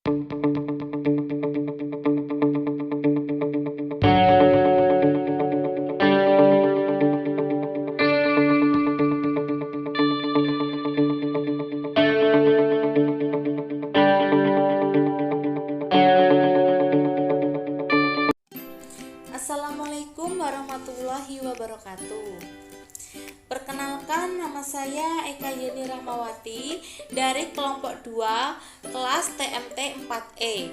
Assalamualaikum warahmatullahi wabarakatuh. Perkenalkan, nama saya Eka Yeni Rahmawati dari kelompok 2 kelas TMT 4E.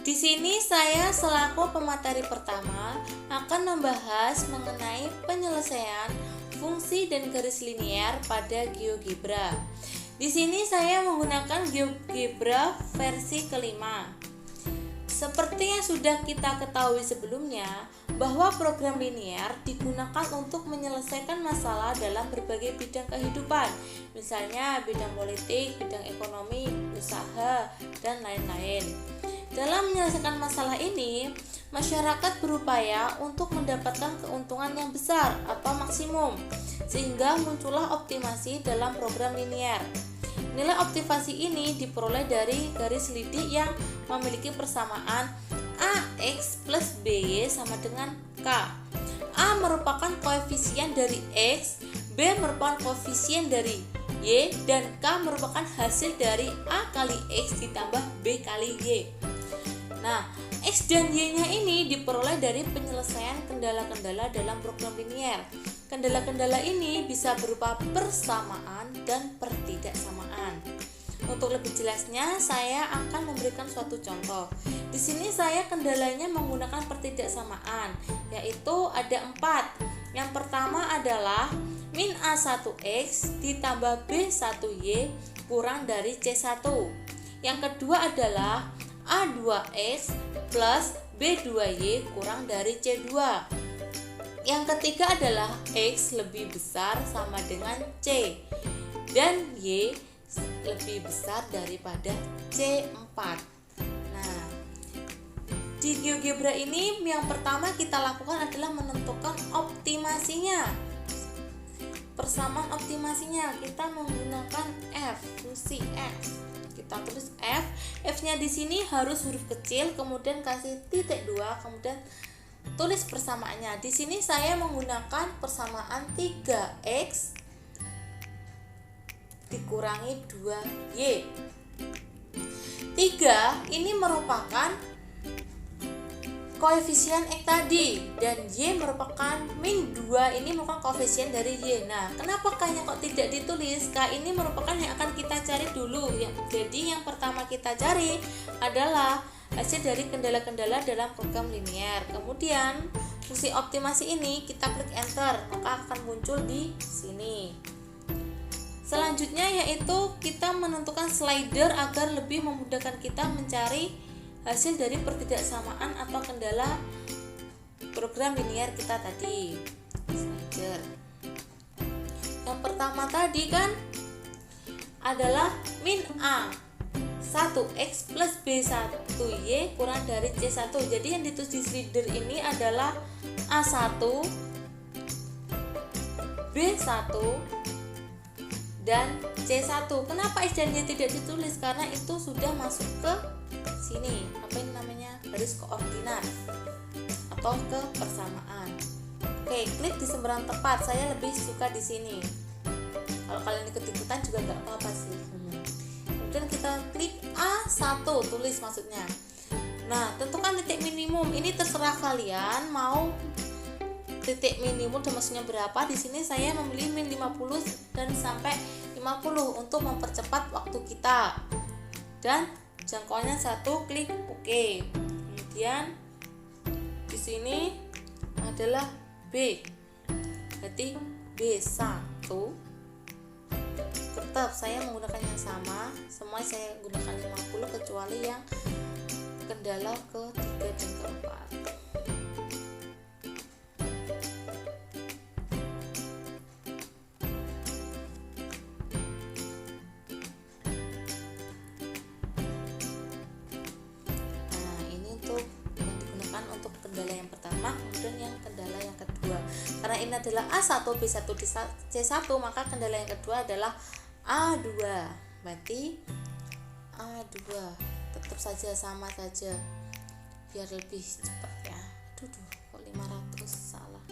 Di sini saya selaku pemateri pertama akan membahas mengenai penyelesaian fungsi dan garis linier pada GeoGebra. Di sini saya menggunakan GeoGebra versi kelima. Seperti yang sudah kita ketahui sebelumnya, bahwa program linier digunakan untuk menyelesaikan masalah dalam berbagai bidang kehidupan, misalnya bidang politik, bidang ekonomi, usaha, dan lain-lain. Dalam menyelesaikan masalah ini, masyarakat berupaya untuk mendapatkan keuntungan yang besar atau maksimum, sehingga muncullah optimasi dalam program linier. Nilai optimasi ini diperoleh dari garis lidik yang memiliki persamaan AX plus BY sama dengan K. A merupakan koefisien dari X, B merupakan koefisien dari Y, dan K merupakan hasil dari A kali X ditambah B kali Y. Nah, X dan Y-nya ini diperoleh dari penyelesaian kendala-kendala dalam program linier. Kendala-kendala ini bisa berupa persamaan dan pertidaksamaan. Untuk lebih jelasnya, saya akan memberikan suatu contoh. Di sini saya kendalanya menggunakan pertidaksamaan, yaitu ada 4. Yang pertama adalah min A1X ditambah B1Y kurang dari C1. Yang kedua adalah A2X plus B2Y kurang dari C2. Yang ketiga adalah X lebih besar sama dengan C dan Y lebih besar daripada C4. Nah, di GeoGebra ini yang pertama kita lakukan adalah menentukan optimasinya. Persamaan optimasinya kita menggunakan F, fungsi F. Kita tulis F, F-nya di sini harus huruf kecil, kemudian kasih titik 2, kemudian tulis persamaannya. Di sini saya menggunakan persamaan 3x dikurangi 2y. 3 ini merupakan koefisien X tadi, dan Y merupakan min 2 ini merupakan koefisien dari Y. Nah, kenapa K-nya kok tidak ditulis? K ini merupakan yang akan kita cari dulu. Jadi yang pertama kita cari adalah hasil dari kendala-kendala dalam program linier. Kemudian fungsi optimasi ini kita klik enter, maka akan muncul di sini. Selanjutnya yaitu kita menentukan slider agar lebih memudahkan kita mencari hasil dari pertidaksamaan atau kendala program linier kita tadi. Slider. Yang pertama tadi kan adalah min A 1x plus B1y kurang dari C1. Jadi yang ditulis di slider ini adalah A1, B1, dan C1. Kenapa X dan Y tidak ditulis? Karena itu sudah masuk ke sini. Apa ini namanya? Garis koordinat atau ke persamaan. Oke, klik di sembarang tempat. Saya lebih suka di sini. Kalau kalian ikut-ikutan juga nggak apa-apa sih. Kemudian kita klik A1, tulis maksudnya. Nah, tentukan titik minimum. Ini terserah kalian mau titik minimum dan maksudnya berapa. Di sini saya memilih min 50 dan sampai 50 untuk mempercepat waktu kita. Dan jangkauannya 1, klik OK. Kemudian di sini adalah B. Berarti B1. Tetap saya menggunakan yang sama, semua saya gunakan 50 kecuali yang kendala ke-3 dan ke-4. Nah, ini untuk yang digunakan untuk kendala yang pertama, kemudian yang kendala yang kedua. Karena ini adalah A1, B1, C1, maka kendala yang kedua adalah A2. Berarti A2. tetap saja sama saja biar lebih cepat ya. Aduh, kok 500 salah.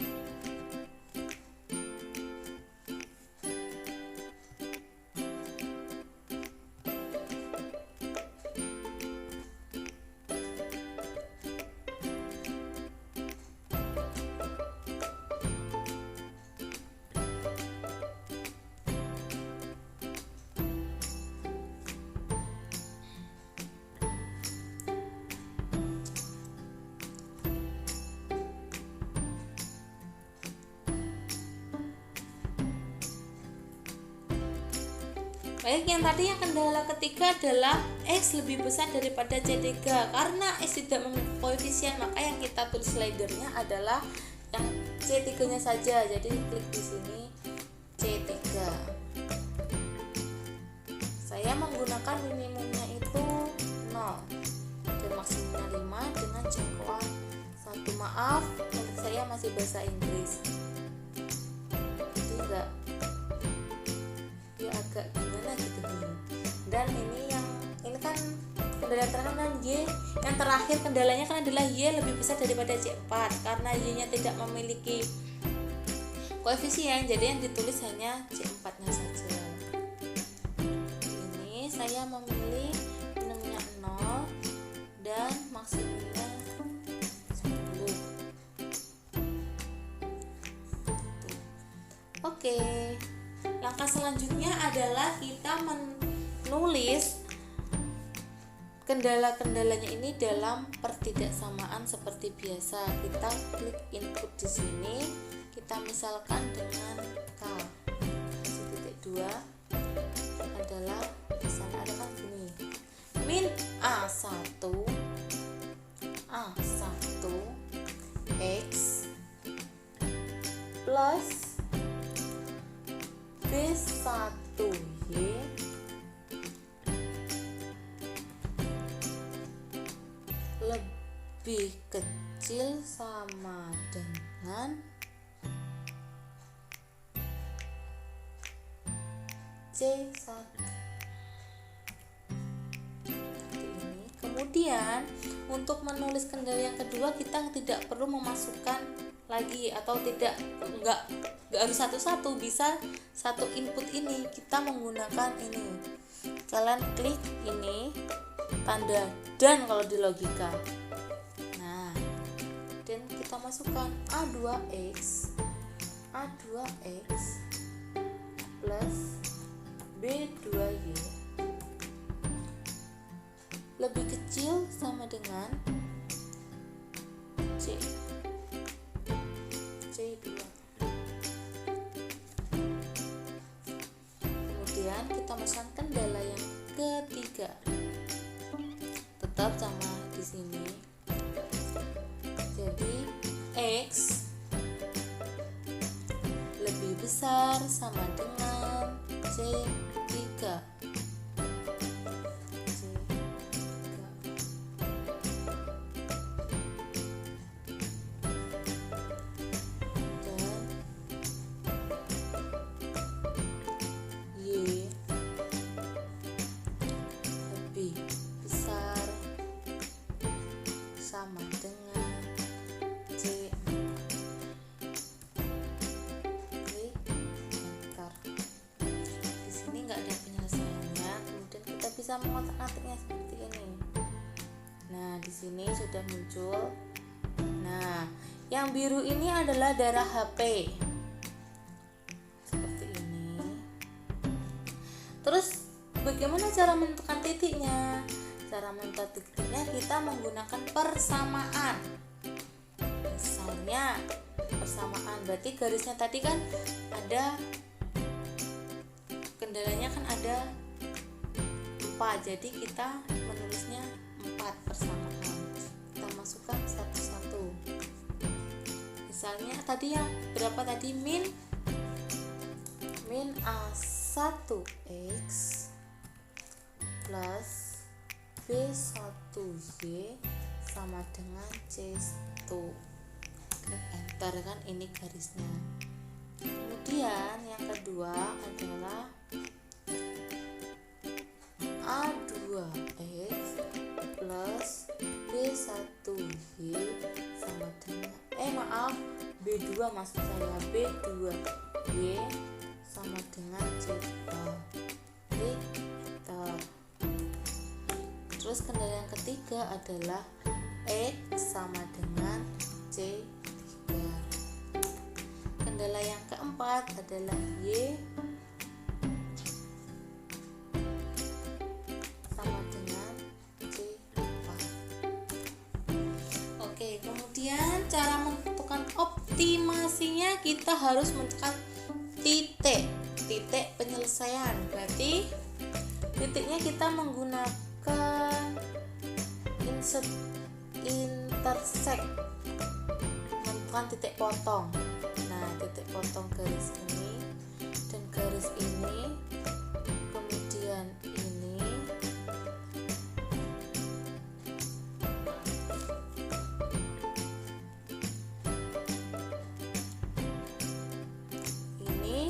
Baik, yang tadi yang kendala ketiga adalah X lebih besar daripada C3. Karena X tidak memiliki koefisien, maka yang kita tulis slidernya adalah yang C3 nya saja. Jadi klik di sini C3. Saya menggunakan minimumnya itu 0 dan maksimumnya 5 dengan jangkauan 1. Maaf, menurut saya masih bahasa Inggris, jadi agak gimana gitu. Dan ini kan kendala terakhir kan Y, yang terakhir kendalanya kan adalah Y lebih besar daripada C4. Karena Y nya tidak memiliki koefisien, jadi yang ditulis hanya C4 nya saja. Ini saya memilih minimumnya 0 dan maksimumnya 10. Oke, langkah selanjutnya adalah kita menulis kendala-kendalanya ini dalam pertidaksamaan seperti biasa. Kita klik input di sini, kita misalkan dengan K. Titik 2 adalah di sana ada kan gini. Min A1 X plus B1Y lebih kecil sama dengan C1. Ini. Kemudian untuk menulis kendala yang kedua kita tidak perlu memasukkan lagi atau enggak harus satu-satu, bisa satu input ini kita menggunakan ini. Kalian klik ini tanda dan kalau di logika. Nah, dan kita masukkan A2X plus B2Y lebih kecil sama dengan C2. Kemudian kita masukkan kendala yang ketiga, tetap sama di sini. Jadi X lebih besar sama dengan C3. Sama dengan C. Klik enter. Di sini nggak ada penyelesaiannya, kemudian kita bisa mengotak-atiknya seperti ini. Nah, di sini sudah muncul. Nah, yang biru ini adalah darah HP. Seperti ini. Terus bagaimana cara menentukan titiknya? Cara menentukan titiknya kita menggunakan persamaan. Misalnya persamaan, berarti garisnya tadi kan ada, kendalanya kan ada 4, jadi kita menulisnya 4 persamaan. Kita masukkan satu-satu. Misalnya tadi yang berapa tadi, min A1X plus B1Y sama dengan C1. Klik enter, kan ini garisnya. Kemudian yang kedua adalah A2X B2 maksud saya, B2 Y sama dengan Z. Klik enter. Terus kendala yang ketiga adalah X sama dengan C3. Kendala yang keempat adalah Y sama dengan C4. Oke, kemudian cara menentukan optimasinya kita harus menentukan titik penyelesaian. Berarti titiknya kita menggunakan intersect, menentukan titik potong. Nah, titik potong garis ini dan garis ini, kemudian ini,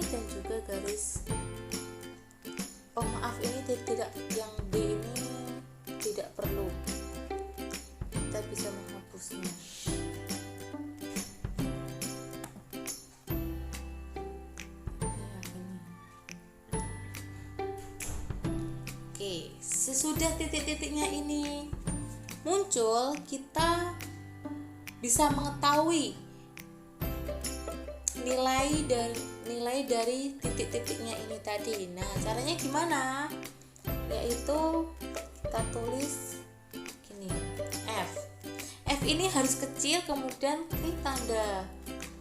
dan juga garis, maaf, ini tidak, yang D ini tidak perlu, kita bisa menghapusnya. Oke, sesudah titik-titiknya ini muncul, kita bisa mengetahui nilai dari titik-titiknya ini tadi. Nah, caranya gimana? Yaitu kita tulis gini, F ini harus kecil, kemudian klik tanda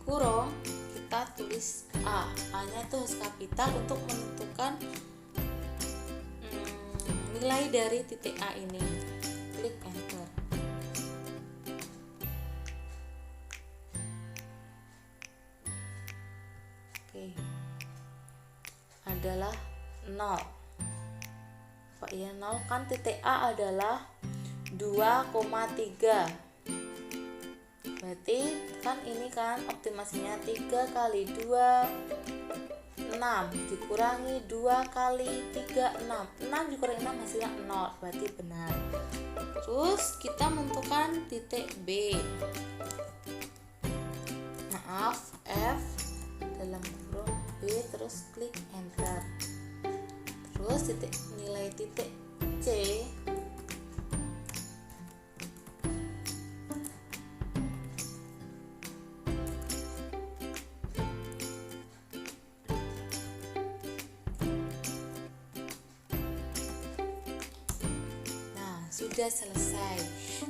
kurung, kita tulis A-nya itu harus kapital untuk menentukan nilai dari titik A ini. Klik enter. Oke, adalah 0. Apa ya 0? Kan titik A adalah 2,3. Berarti kan ini kan optimasinya 3 kali 2 6 dikurangi 2 kali 3 6 dikurangi 6 hasilnya 0, berarti benar. Terus kita menentukan titik B, maaf, F dalam kurung B, terus klik enter. Terus nilai titik C sudah selesai.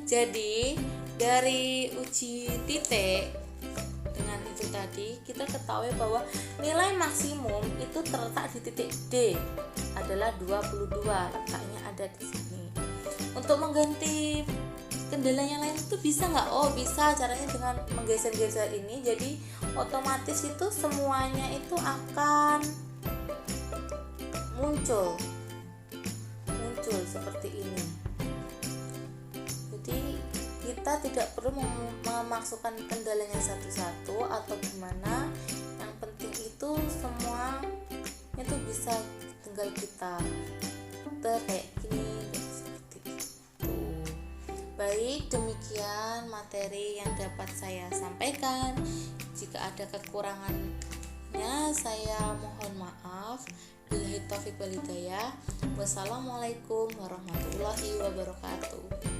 Jadi dari uji titik dengan itu tadi, kita ketahui bahwa nilai maksimum itu terletak di titik D adalah 22, letaknya ada di sini. Untuk mengganti kendala yang lain itu bisa nggak? Oh, bisa, caranya dengan menggeser-geser ini, jadi otomatis itu semuanya itu akan muncul seperti ini. Jadi kita tidak perlu memasukkan kendalanya satu-satu atau gimana. Yang penting itu semua itu bisa tinggal kita putar kayak gini, seperti itu. Baik, demikian materi yang dapat saya sampaikan. Jika ada kekurangannya, saya mohon maaf. Billahi taufiq wal hidayah. Wassalamualaikum warahmatullahi wabarakatuh.